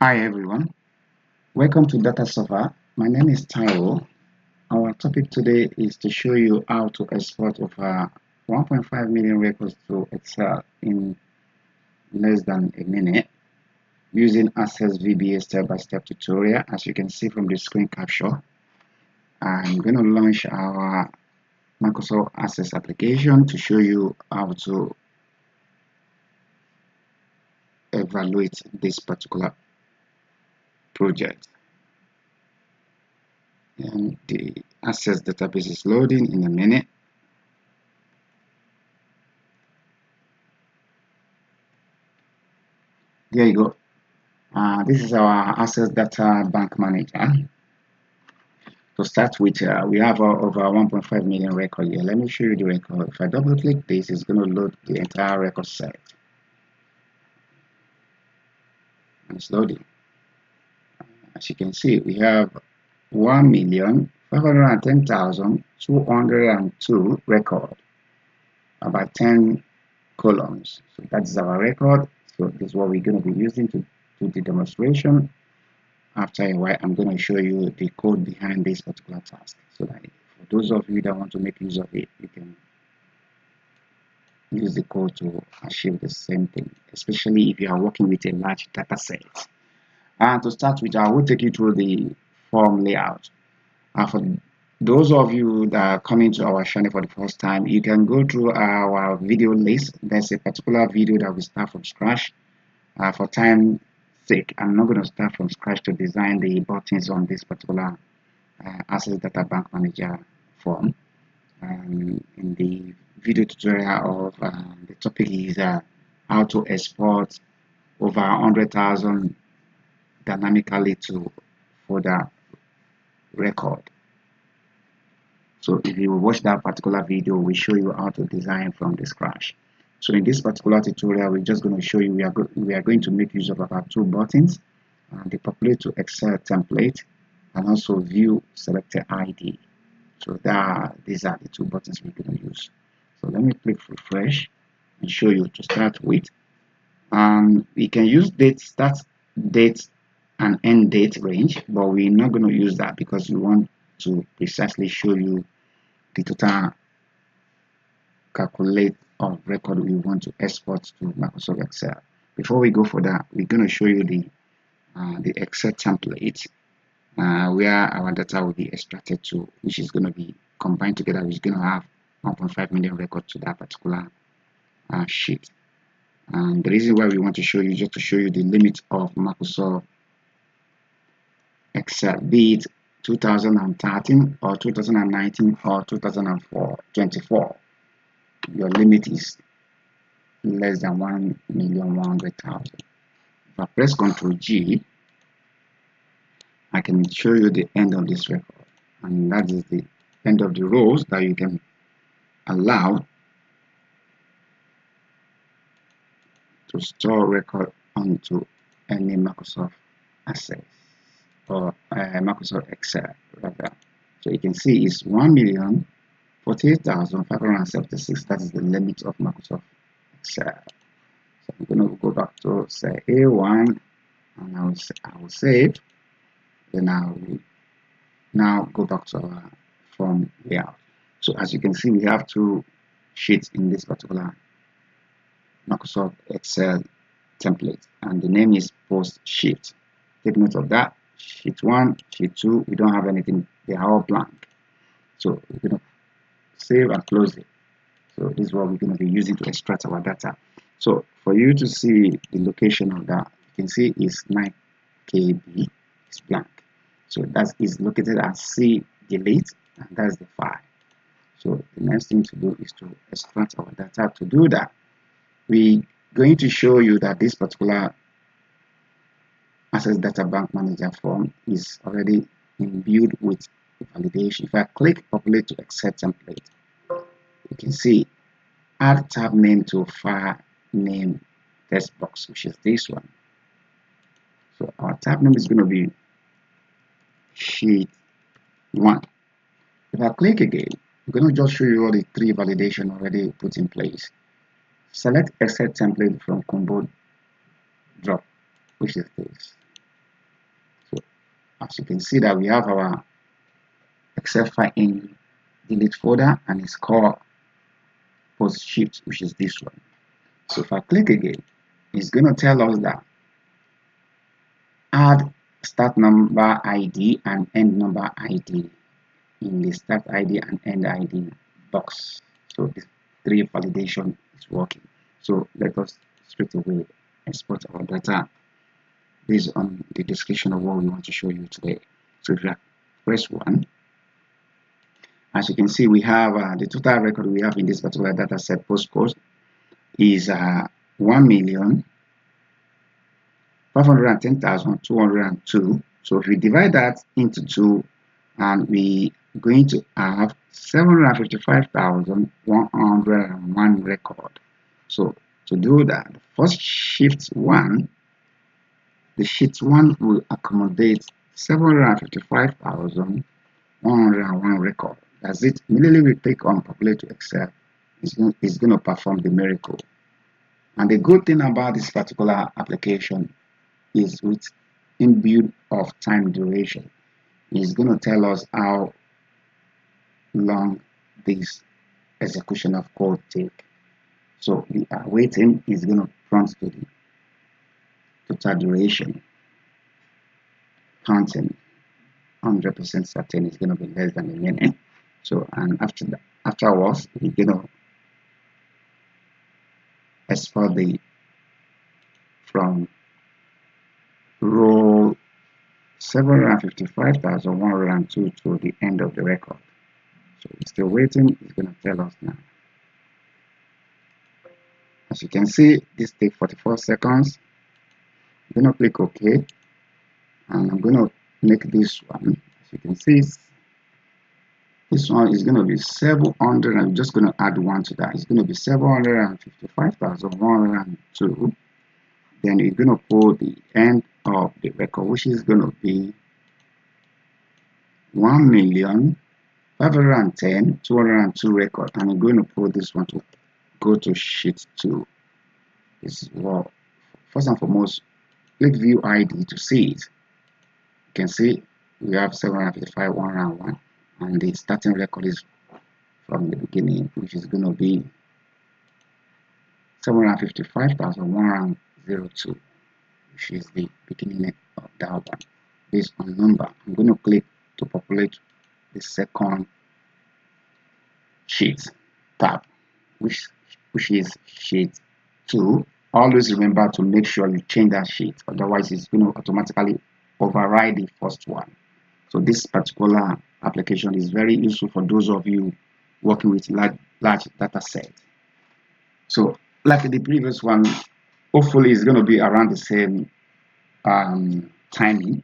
Hi everyone, welcome to Data Sofa. My name is Taiwo. Our topic today is to show you how to export over 1.5 million records to Excel in less than a minute using Access VBA step-by-step tutorial. As you can see from the screen capture, I'm going to launch our Microsoft Access application to show you how to evaluate this particular project. And the Access database is loading in a minute. There you go. This is our Access Data Bank Manager. To start with, we have over 1.5 million record here. Let me show you the record. If I double click this, it's going to load the entire record set. And it's loading. As you can see, we have 1,510,202 record, about 10 columns. So that's our record. So this is what we're going to be using to do the demonstration. After a while, I'm going to show you the code behind this particular task, so that for those of you that want to make use of it, you can use the code to achieve the same thing, especially if you are working with a large data set. And to start with, I will take you through the form layout. For those of you that are coming to our channel for the first time, you can go through our video list. There's a particular video that we start from scratch. For time sake, I'm not going to start from scratch to design the buttons on this particular Access Data Bank Manager form. In the video tutorial of the topic is how to export over 100,000 dynamically to folder record. So if you watch that particular video, we show you how to design from the scratch. So in this particular tutorial, we're just going to show you we are going to make use of about two buttons, the populate to Excel template and also view selected ID. So these are the two buttons we're going to use. So let me click refresh and show you to start with. We can use start date and end date range, but we're not going to use that because we want to precisely show you the total calculate of record we want to export to Microsoft Excel. Before we go for that, we're going to show you the Excel template where our data will be extracted to, which is going to be combined together, which is going to have 1.5 million records to that particular sheet. And the reason why we want to show you, just to show you the limit of Microsoft Excel, be it 2013 or 2019 or 2024. Your limit is less than 1,100,000. If I press Ctrl G, I can show you the end of this record, and that is the end of the rows that you can allow to store record onto any Microsoft Access or Microsoft Excel rather. So you can see it's 1,048,576. That is the limit of Microsoft Excel. So I'm going to go back to say A1 and I will save. Then I will now go back to our form layout. So as you can see, we have two sheets in this particular Microsoft Excel template, and the name is post sheet. Take note of that. Sheet 1, sheet 2, we don't have anything, they are all blank. So we're going to save and close it. So this is what we're going to be using to extract our data. So for you to see the location of that, you can see it's 9 KB, it's blank. So that is located as C delete, and that's the file. So the next thing to do is to extract our data. To do that, we're going to show you that this particular Access Data Bank Manager form is already imbued with validation. If I click populate to Excel template, you can see add tab name to file name text box, which is this one. So our tab name is going to be sheet 1. If I click again, I'm going to just show you all the three validation already put in place. Select Excel template from combo drop, which is this. as you can see that we have our Excel file in delete folder and it's called post shift, which is this one. So if I click again, it's going to tell us that add start number ID and end number ID in the start ID and end ID box. So this 3 validation is working. So let us straight away export our data based on the description of what we want to show you today. So if you press 1, as you can see, we have the total record we have in this particular data set postcode is 1,510,202. So if we divide that into 2, and we going to have 755,101 record. So to do that, first shift 1, the sheet 1 will accommodate 755,101 record. That's it. Immediately we click on populate to Excel, it's going to perform the miracle. And the good thing about this particular application is with inbuilt of time duration. It's going to tell us how long this execution of code take. So we are waiting. Is going to prompt to the total duration. Counting 100% certain is going to be less than a minute. So and afterwards we're going to export the from row 755,102 to the end of the record. So we're still waiting. It's going to tell us now. As you can see, this takes 44 seconds. I'm going to click OK, and I'm going to make this one. As you can see, this one is going to be 700. I'm just going to add 1 to that. It's going to be 755,102. Then you're going to put the end of the record, which is going to be 1,510,202 record, and I'm going to put this one to go to sheet 2. This is what, first and foremost, click view ID to see it. You can see we have 755,101, and the starting record is from the beginning, which is going to be 755,102, which is the beginning of that one. Based on number, I'm going to click to populate the second sheet tab, which is sheet 2. Always remember to make sure you change that sheet, otherwise it's going to automatically override the first one. So this particular application is very useful for those of you working with large data sets. So like the previous one, hopefully it's going to be around the same timing.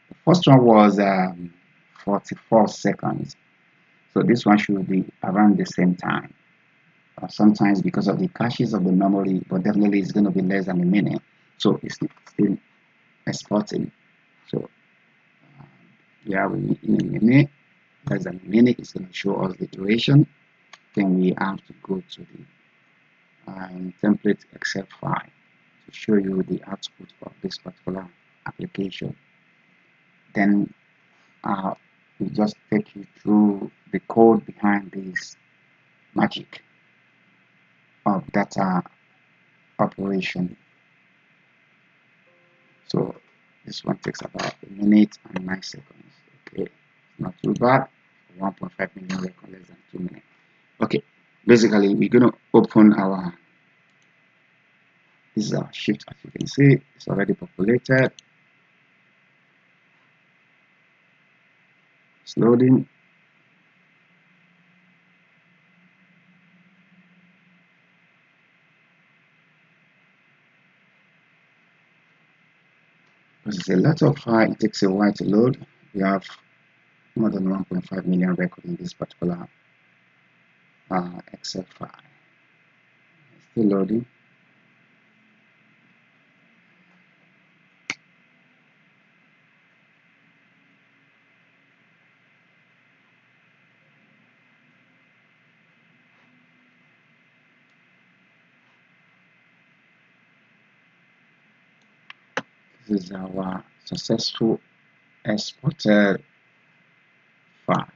The first one was 44 seconds. So this one should be around the same time. Sometimes because of the caches of the memory, but definitely it's going to be less than a minute. So it's still exporting. So yeah, in a minute, less than a minute, it's going to show us the duration. Then we have to go to the template Excel file to show you the output of this particular application. Then we just take you through the code behind this magic of data operation. So this one takes about a minute and 9 seconds. Okay, not too bad. 1.5 million record, less than 2 minutes. Okay, basically we're going to open our, this is our shift. As you can see, it's already populated. It's loading. Because it's a lot of file, it takes a while to load. We have more than 1.5 million records in this particular Excel file. It's still loading. This is our successful exported file.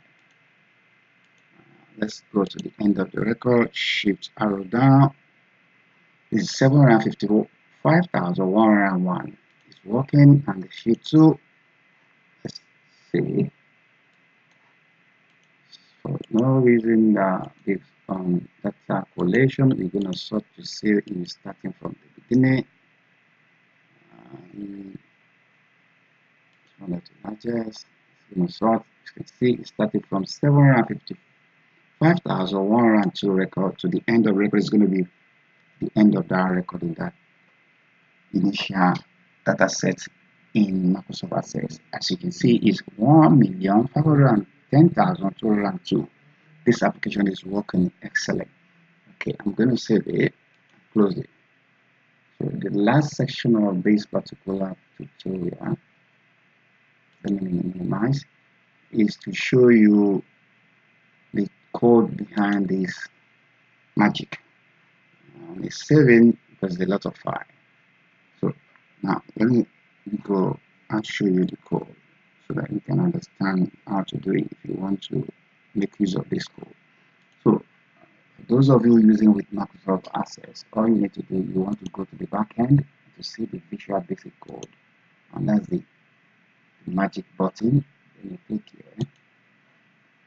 Let's go to the end of the record, shift arrow down. This is 755,101. It's working, and the sheet 2, let's see, for no reason this data collation, we're going to sort to see it starting from the beginning. One of the largest, it's going to sort, you can see it started from 755,102 record to the end of record is going to be the end of that record in that initial data set in Microsoft Access. As you can see, is 1,510,202. This application is working excellent. Okay, I'm going to save it, close it. So the last section of this particular tutorial, let me minimize, is to show you the code behind this magic. It's saving because there's a lot of file. So now let me go and show you the code so that you can understand how to do it if you want to make use of this code. So for those of you using with Microsoft Access, all you need to do, you want to go to the back end to see the Visual Basic code, and that's the magic button. Then you click here.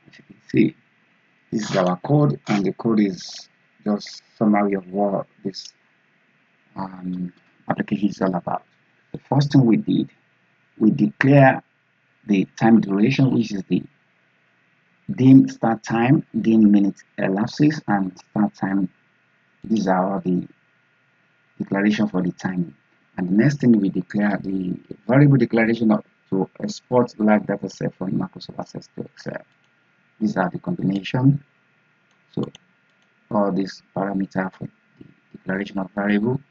As you can see, this is our code, and the code is just summary of what this application is all about. The first thing we did, we declare the time duration, which is the dim start time, dim minute elapses, and start time. These are all the declaration for the timing. And the next thing, we declare the variable declaration to export large data set from Microsoft Access to Excel. These are the combination. So all these parameters for the declaration of variable,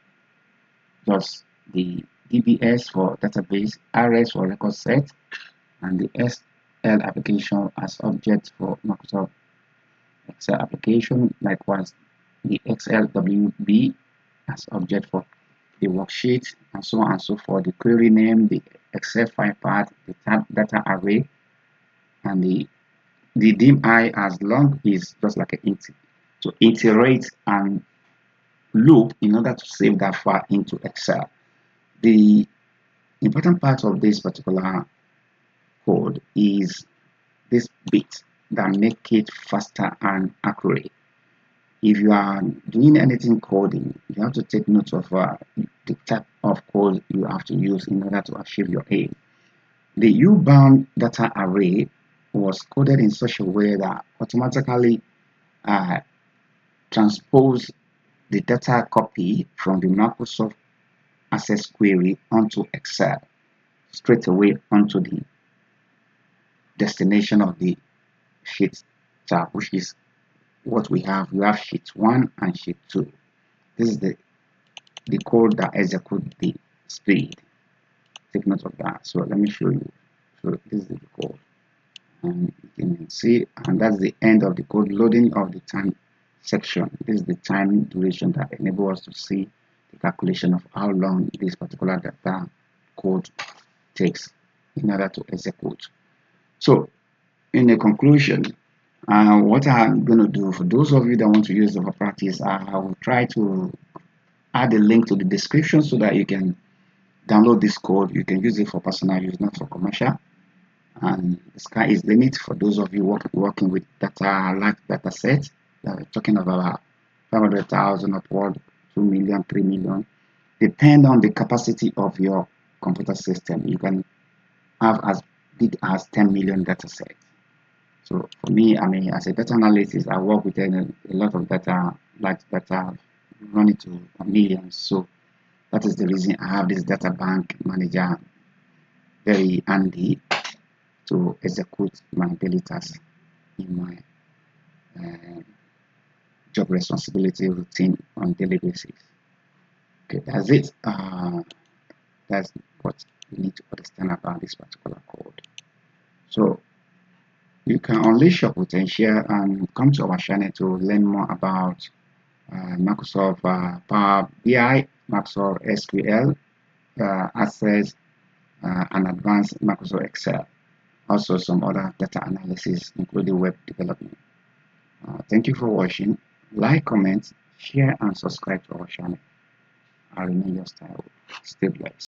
just the DBS for database, RS for record set, and the SL application as object for Microsoft Excel application. Likewise, the XLWB as object for the worksheet, and so on and so forth. The query name, the Excel file path, the tab data array, and the dim I as long is just like an int to iterate and loop in order to save that file into Excel. The important part of this particular code is this bit that make it faster and accurate. If you are doing anything coding, you have to take note of the type of code you have to use in order to achieve your aim. The U-bound data array was coded in such a way that automatically transpose the data copy from the Microsoft Access query onto Excel straight away onto the destination of the sheet tab, which is what we have. We have sheet 1 and sheet 2. This is the code that executes the speed. Take note of that. So let me show you. So this is the code, and you can see, and that's the end of the code loading of the time section. This is the time duration that enables us to see the calculation of how long this particular data code takes in order to execute. So in the conclusion, what I'm going to do, for those of you that want to use the practice, I will try to add a link to the description so that you can download this code. You can use it for personal use, not for commercial. And the sky is the limit for those of you working with large data sets. We're talking about 500,000 upward, 2 million, 3 million. Depend on the capacity of your computer system. You can have as big as 10 million data sets. So for me, I mean, as a data analyst, I work with a lot of data, large data, running to millions. So that is the reason I have this data bank manager very handy to execute my daily tasks in my job responsibility routine on daily basis. Okay, that's it. That's what you need to understand about this particular code. So you can unleash your potential and come to our channel to learn more about Microsoft Power BI, Microsoft SQL, Access and advanced Microsoft Excel. Also some other data analysis, including web development. Thank you for watching. Like, comment, share, and subscribe to our channel. I remain your style. Stay blessed.